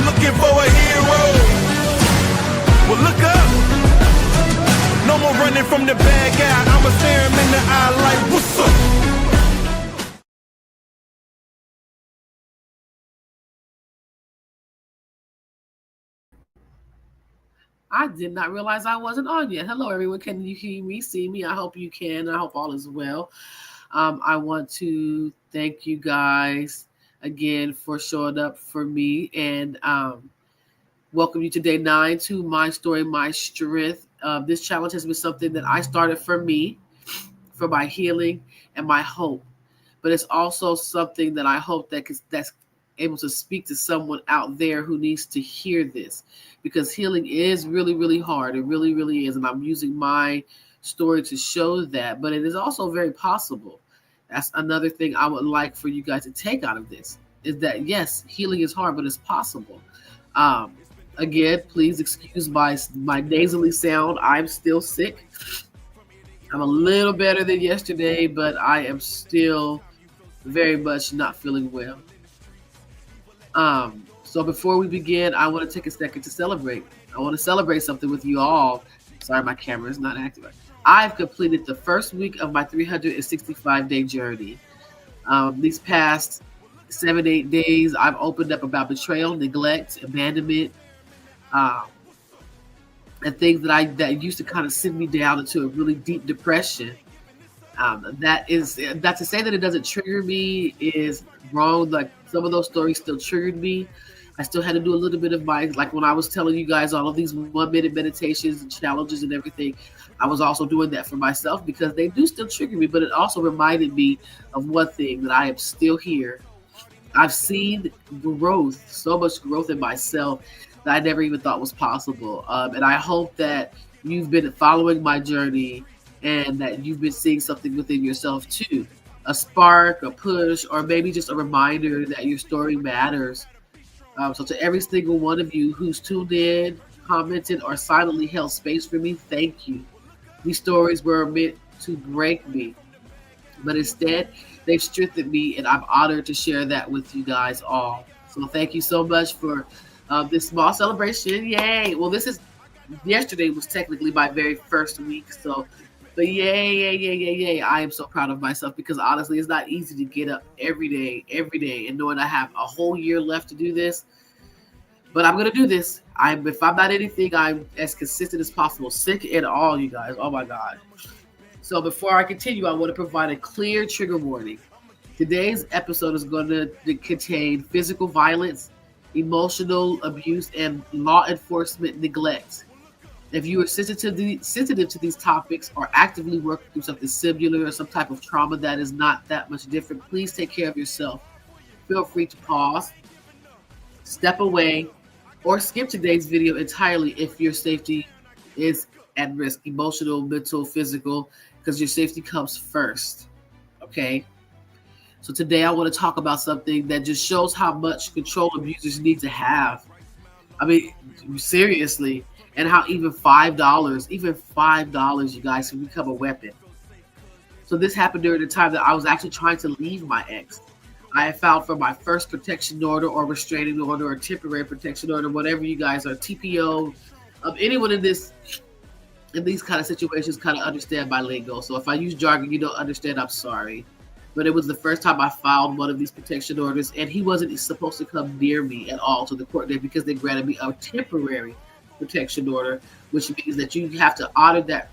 looking for a hero. Well, look up. No more running from the bad guy. I'ma stare him in the eye like, what's up? I did not realize I wasn't on yet. Hello, everyone. Can you hear me, see me? I hope you can. I hope all is well. I want to thank you guys again for showing up for me and welcome you to day 9 to My Story, My Strength. This challenge has been something that I started for me, for my healing and my hope. But it's also something that I hope that's able to speak to someone out there who needs to hear this, because healing is really, really hard. It really, really is. And I'm using my story to show that, but it is also very possible. That's another thing I would like for you guys to take out of this, is that yes, healing is hard, but it's possible. Um, Again, please excuse my nasally sound. I'm still sick. I'm a little better than yesterday, but I am still very much not feeling well. So before we begin, I want to take a second to celebrate. I want to celebrate something with you all. Sorry, my camera is not active. I've completed the first week of my 365-day journey. These past 7-8 days, I've opened up about betrayal, neglect, abandonment, um, and things that used to kind of send me down into a really deep depression. That to say that it doesn't trigger me is wrong. Like, some of those stories still triggered me. I still had to do a little bit of like when I was telling you guys all of these 1-minute meditations and challenges and everything, I was also doing that for myself because they do still trigger me. But it also reminded me of one thing, that I am still here. I've seen growth, so much growth in myself that I never even thought was possible. And I hope that you've been following my journey and that you've been seeing something within yourself too. A spark, a push, or maybe just a reminder that your story matters. So to every single one of you who's tuned in, commented, or silently held space for me, thank you. These stories were meant to break me, but instead they've strengthened me, and I'm honored to share that with you guys all. So thank you so much for this small celebration. Yay! Well, yesterday was technically my very first week, so but yay, yay, yay, yay, yay. I am so proud of myself because honestly, it's not easy to get up every day, and knowing I have a whole year left to do this. But I'm going to do this. If I'm not anything, I'm as consistent as possible. Sick and all, you guys. Oh my God. So before I continue, I want to provide a clear trigger warning. Today's episode is going to contain physical violence, emotional abuse, and law enforcement neglect. If you are sensitive to these topics or actively working through something similar or some type of trauma that is not that much different, please take care of yourself. Feel free to pause, step away, or skip today's video entirely if your safety is at risk, emotional, mental, physical, because your safety comes first. Okay? So today I want to talk about something that just shows how much control abusers need to have. I mean, seriously. And how even $5, you guys, can become a weapon. So this happened during the time that I was actually trying to leave my ex. I had filed for my first protection order or restraining order or temporary protection order, whatever you guys are, TPO. Anyone in these kind of situations kind of understand my lingo. So if I use jargon you don't understand, I'm sorry. But it was the first time I filed one of these protection orders, and he wasn't supposed to come near me at all to the court date because they granted me a temporary protection order, which means that you have to honor that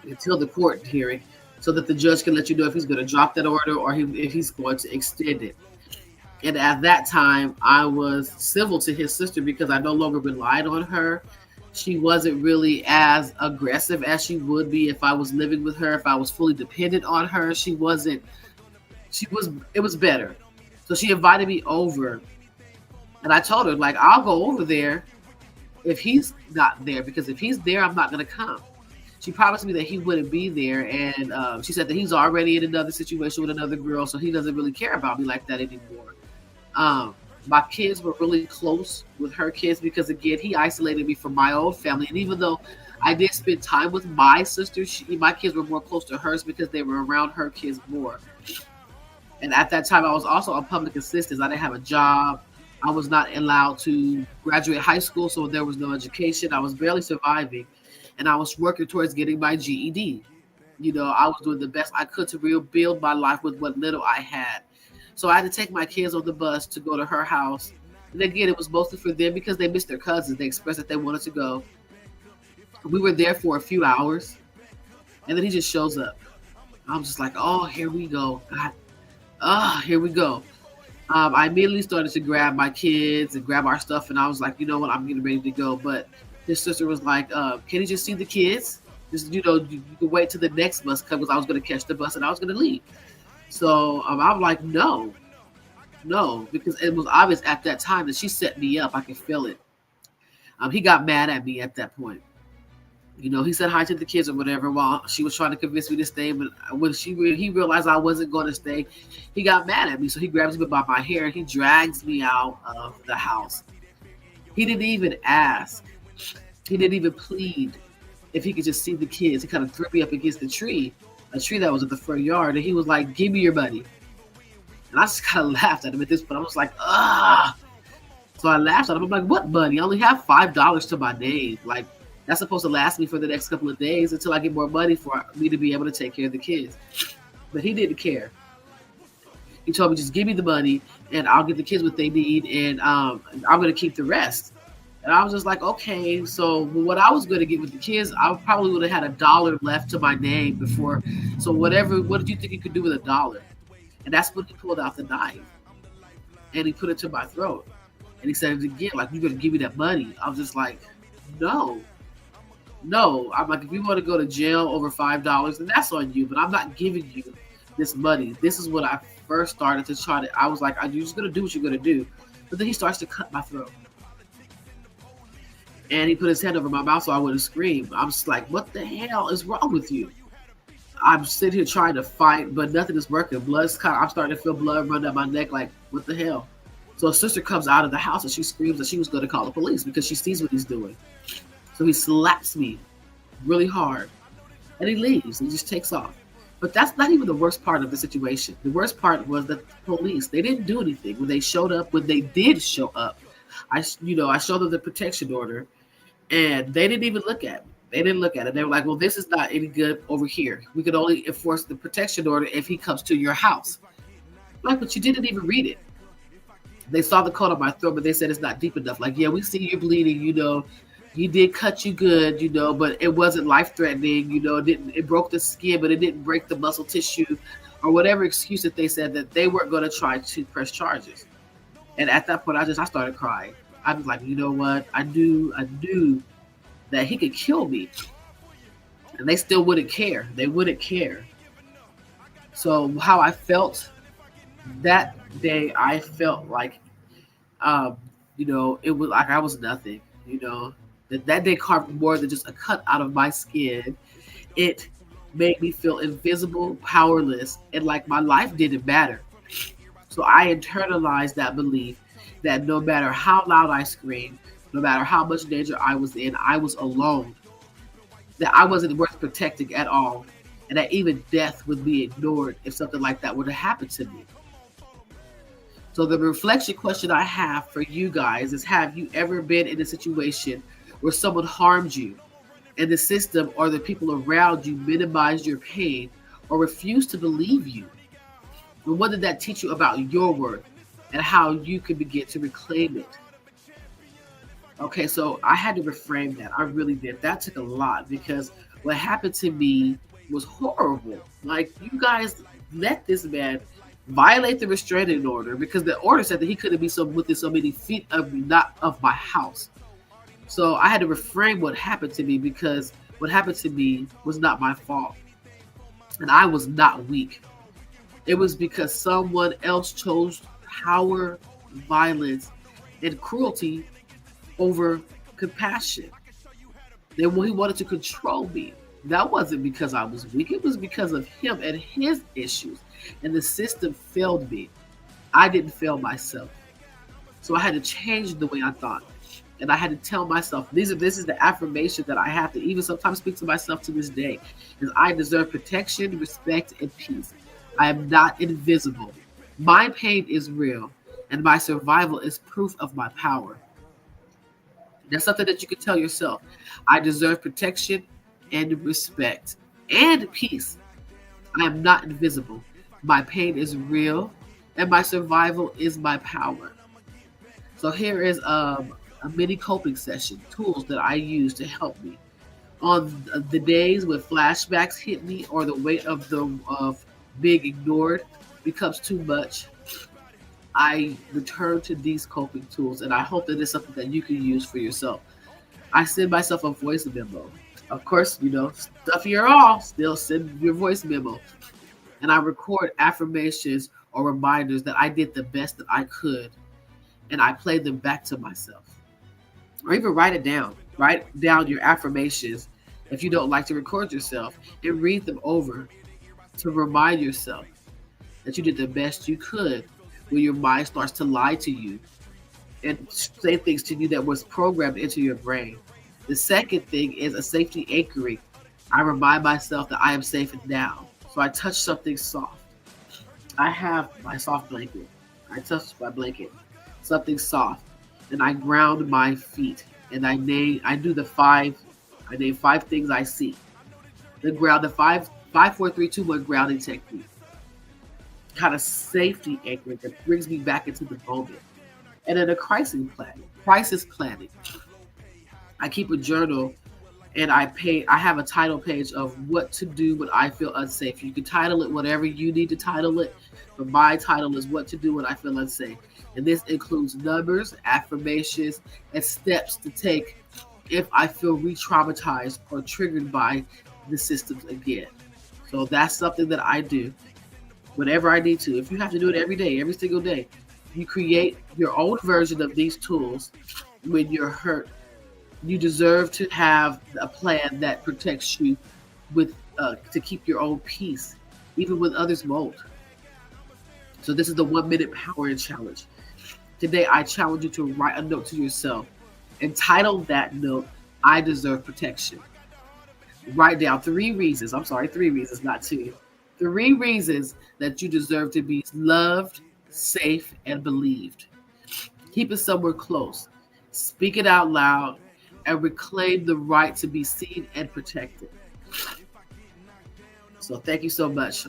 until the court hearing so that the judge can let you know if he's going to drop that order or if he's going to extend it. And at that time, I was civil to his sister because I no longer relied on her. She wasn't really as aggressive as she would be if I was living with her, if I was fully dependent on her. It was better. So she invited me over, and I told her, like, I'll go over there if he's not there, because if he's there, I'm not going to come. She promised me that he wouldn't be there, and she said that he's already in another situation with another girl, so he doesn't really care about me like that anymore. My kids were really close with her kids because, again, he isolated me from my own family. And even though I did spend time with my sister, my kids were more close to hers because they were around her kids more. And at that time, I was also on public assistance. I didn't have a job. I was not allowed to graduate high school, so there was no education. I was barely surviving, and I was working towards getting my GED. I was doing the best I could to rebuild my life with what little I had. So I had to take my kids on the bus to go to her house. And again, it was mostly for them because they missed their cousins. They expressed that they wanted to go. We were there for a few hours, and then he just shows up. I'm just like, oh, here we go. God, here we go. I immediately started to grab my kids and grab our stuff, and I was like, you know what, I'm getting ready to go. But his sister was like, can you just see the kids? Just, you can wait till the next bus comes, because I was going to catch the bus and I was going to leave. So I'm like, no, because it was obvious at that time that she set me up. I could feel it. He got mad at me at that point. He said hi to the kids or whatever while she was trying to convince me to stay. But when he realized I wasn't going to stay, he got mad at me. So he grabs me by my hair and he drags me out of the house. He didn't even ask. He didn't even plead if he could just see the kids. He kind of threw me up against a tree that was in the front yard. And he was like, give me your money. And I just kind of laughed at him at this point. I was like, ah. So I laughed at him. I'm like, what money? I only have $5 to my name. Like, that's supposed to last me for the next couple of days until I get more money for me to be able to take care of the kids. But he didn't care. He told me, just give me the money and I'll get the kids what they need, and I'm going to keep the rest. And I was just like, okay. So what I was going to get with the kids, I probably would have had $1 left to my name before. So what did you think you could do with $1? And that's when he pulled out the knife and he put it to my throat. And he said it again, like, you're going to give me that money. I was just like, no. I'm like, if you want to go to jail over $5, then that's on you. But I'm not giving you this money. This is when I first started to try to. I was like, you're just gonna do what you're gonna do. But then he starts to cut my throat, and he put his hand over my mouth so I wouldn't scream. I'm just like, what the hell is wrong with you? I'm sitting here trying to fight, but nothing is working. I'm starting to feel blood run down my neck. Like, what the hell? So his sister comes out of the house and she screams that she was going to call the police because she sees what he's doing. So he slaps me really hard and he leaves. He just takes off. But that's not even the worst part of the situation. The worst part was that the police, they didn't do anything. When they did show up, I showed them the protection order and they didn't even look at me. They didn't look at it. They were like, well, this is not any good over here. We could only enforce the protection order if he comes to your house. Like, but you didn't even read it. They saw the cut on my throat, but they said it's not deep enough. Like, yeah, we see you bleeding, he did cut you good, but it wasn't life-threatening, it broke the skin, but it didn't break the muscle tissue, or whatever excuse that they said that they weren't going to try to press charges. And at that point, I started crying. I was like, you know what? I knew that he could kill me, and they still wouldn't care. They wouldn't care. So how I felt that day, I felt like, it was like I was nothing, That day carved more than just a cut out of my skin. It made me feel invisible, powerless, and like my life didn't matter. So I internalized that belief that no matter how loud I screamed, no matter how much danger I was in, I was alone. That I wasn't worth protecting at all. And that even death would be ignored if something like that were to happen to me. So the reflection question I have for you guys is, have you ever been in a situation where someone harmed you and the system or the people around you minimized your pain or refused to believe you? And what did that teach you about your worth and how you could begin to reclaim it? Okay, so I had to reframe that. I really did. That took a lot because what happened to me was horrible. Like, you guys let this man violate the restraining order because the order said that he couldn't be within so many feet of me, not of my house. So I had to reframe what happened to me because what happened to me was not my fault. And I was not weak. It was because someone else chose power, violence, and cruelty over compassion. Then he wanted to control me. That wasn't because I was weak. It was because of him and his issues. And the system failed me. I didn't fail myself. So I had to change the way I thought. And I had to tell myself, this is the affirmation that I have to even sometimes speak to myself to this day, is I deserve protection, respect, and peace. I am not invisible. My pain is real, and my survival is proof of my power. That's something that you can tell yourself. I deserve protection and respect and peace. I am not invisible. My pain is real, and my survival is my power. So here is a mini coping session, tools that I use to help me on the days when flashbacks hit me or the weight of being ignored becomes too much. I return to these coping tools, and I hope that it's something that you can use for yourself. I send myself a voice memo. Of course, stuff your all, still send your voice memo. And I record affirmations or reminders that I did the best that I could, and I play them back to myself. Or even write it down. Write down your affirmations if you don't like to record yourself, and read them over to remind yourself that you did the best you could when your mind starts to lie to you and say things to you that was programmed into your brain. The second thing is a safety anchoring. I remind myself that I am safe now. So I touch something soft. I have my soft blanket. I touch my blanket, something soft, and I ground my feet. And I name five things I see. The 5, 4, 3, 2, 1 grounding technique. Kind of safety anchoring that brings me back into the moment. And then a crisis planning. I keep a journal, and I have a title page of what to do when I feel unsafe. You can title it whatever you need to title it, but my title is what to do when I feel unsafe. And this includes numbers, affirmations, and steps to take if I feel re-traumatized or triggered by the systems again. So that's something that I do whenever I need to. If you have to do it every day, every single day, you create your own version of these tools when you're hurt. You deserve to have a plan that protects you to keep your own peace, even when others won't. So this is the 1 minute power challenge. Today, I challenge you to write a note to yourself and title that note, I deserve protection. Write down 3 reasons, not 2. 3 reasons that you deserve to be loved, safe, and believed. Keep it somewhere close. Speak it out loud and reclaim the right to be seen and protected. So thank you so much,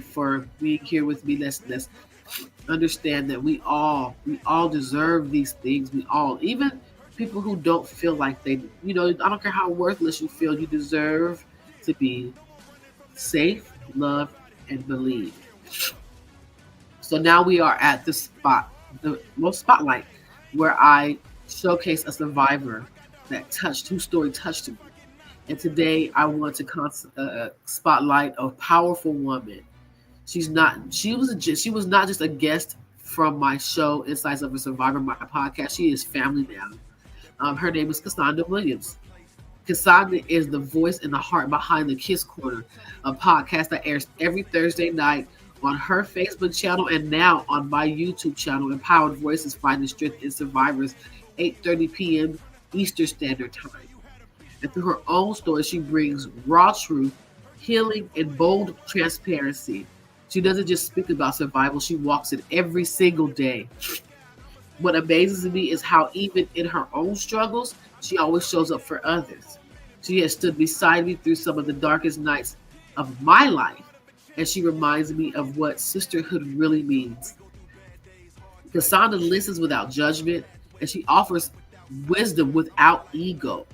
for being here with me. Let's understand that we all deserve these things. We all, even people who don't feel like they, I don't care how worthless you feel, you deserve to be safe, loved, and believed. So now we are at the spotlight, where I showcase a survivor whose story touched me. And today I want to spotlight a powerful woman. She was not just a guest from my show, Insights of a Survivor, my podcast. She is family now. Her name is Kissonda Williams. Kissonda is the voice and the heart behind the Kiss Corner, a podcast that airs every Thursday night on her Facebook channel and now on my YouTube channel, Empowered Voices Finding Strength in Survivors, 8:30 p.m. Eastern Standard Time. And through her own story, she brings raw truth, healing, and bold transparency. She doesn't just speak about survival, she walks it every single day. What amazes me is how even in her own struggles, she always shows up for others. She has stood beside me through some of the darkest nights of my life, and she reminds me of what sisterhood really means. Kissonda listens without judgment, and she offers wisdom without ego.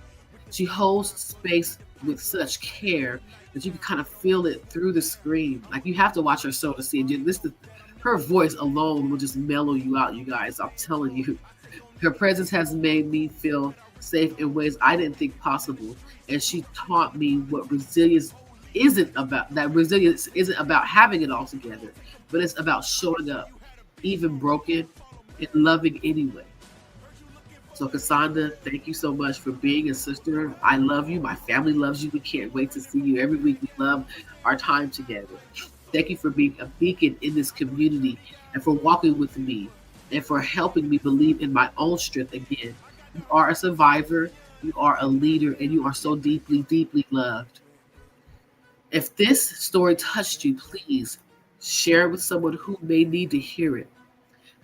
She holds space with such care that you can kind of feel it through the screen. Like, you have to watch her show to see it. Her voice alone will just mellow you out, you guys. I'm telling you. Her presence has made me feel safe in ways I didn't think possible. And she taught me what resilience isn't about. That resilience isn't about having it all together, but it's about showing up, even broken, and loving anyway. So Kissonda, thank you so much for being a sister. I love you. My family loves you. We can't wait to see you every week. We love our time together. Thank you for being a beacon in this community and for walking with me and for helping me believe in my own strength again. You are a survivor, you are a leader, and you are so deeply, deeply loved. If this story touched you, please share it with someone who may need to hear it.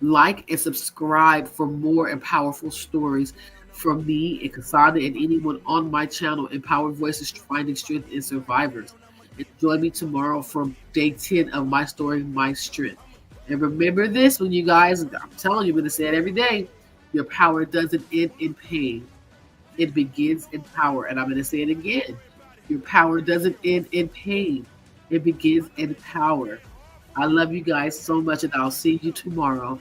Like and subscribe for more and powerful stories from me and Kissonda and anyone on my channel, Empowered Voices Finding Strength in Survivors. And join me tomorrow for day 10 of My Story, My Strength. And remember this when you guys, I'm telling you, I'm going to say it every day, your power doesn't end in pain. It begins in power. And I'm going to say it again. Your power doesn't end in pain. It begins in power. I love you guys so much, and I'll see you tomorrow.